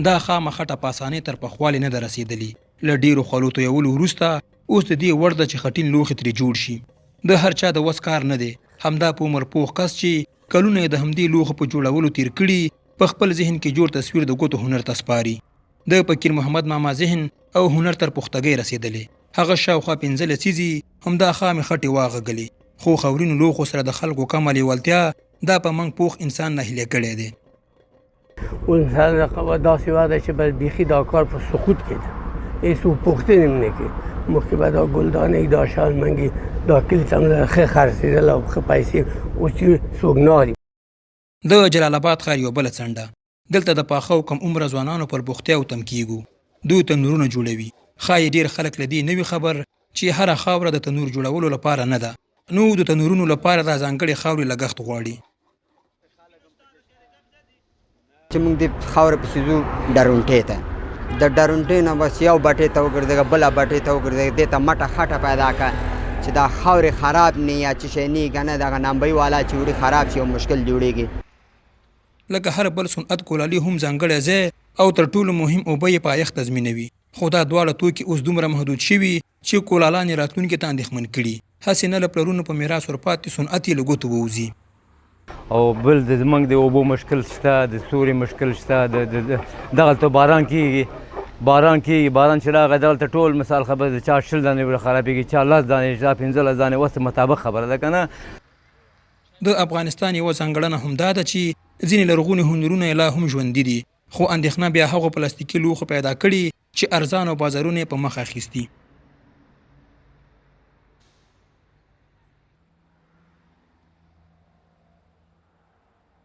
دا خامخا په اسانۍ تر پخوالي نه ده رسېدلې. له ډېرو خولو تویولو وروسته اوس د دې وړ ده چې خټین لوښي ترې جوړ شي. د هر چا د وس کار نه دی. همدا په عمر پوخ کس چې کلونه یې د همدې لوښو په جوړولو تیر کړي په خپل ذهن کې جوړ تصویر د ګوتو هنر ته سپاري. د فقیر محمد ماما ذهن او هنر تر پختګۍ رسېدلی. هغه شاوخوا 15 لسیزې همدا خامې خټې واغږلې، خو خاورینو لوښو سره د خلکو کمه لیوالتیا دا په موږ پوخ انسان نهیلی کړی دی. انسان داسې وده چې بس بیخي دا کار په سقوط کې ده. هېڅوک پوښتنې هم نه کوي. مخکې به دا ګلدانې دا شالمنګې دا کلي ته هم ښه خرڅېدل او ښه پیسې، اوس چې څوک نه اخلي. د جلال آباد ښار یوه بله څنډه، دلته د پاخه او کم عمره ځوانانو پر بوختیاو تم کېږو. دوی تنورونه جوړوي. ښایي ډېر خلک له دې نه وي خبر چې هره خاوره د تنور جوړولو لپاره نه ده. نو د تنورونو لپاره دا ځانګړې خاورې لګښت غواړي. چې موږ د خاورې پسې ځو ډرونټې ته، د ډرونټې نه بس یو بټې ته وګرځېږه، بله بټې ته وګرځېږه، دې ته مټه خټه پیدا کړه چې دا خاورې خراب نه یا څه شی نه که نه دغه نمبۍ والا چې وړي خراب شي او مشکل جوړېږي. لکه هر بل صنعت کولالي هم ځانګړی ځای او تر ټولو مهم اوبه یې پایښت تضمینوي. خو دا دواړه توکي اوس دومره محدود شوي چې کولالان یې راتلونکي ته اندېښمن کړي. هسې نه له پلرونو په میراث ورپاتې صنعت یې له ګوتو ووځي. او بل زموږ د اوبو مشکل شته، د سوري مشکل شته، دغلته باران کېږي، باران چې راغی دغلته ټول مثال خبره د چا 20 دانې خرابېږي، چا 10 دانې، چا 15 دانې، اوس مطابق خبره ده که نه. د افغانستان یوه ځانګړنه همدا ده چې ځینې لرغوني هنرونه یې لا هم ژوندي دي، خو اندېښنه بیا هغو پلاستیکي لوښو پیدا کړي چې ارزانو بازارونه یې په مخ اخیستي.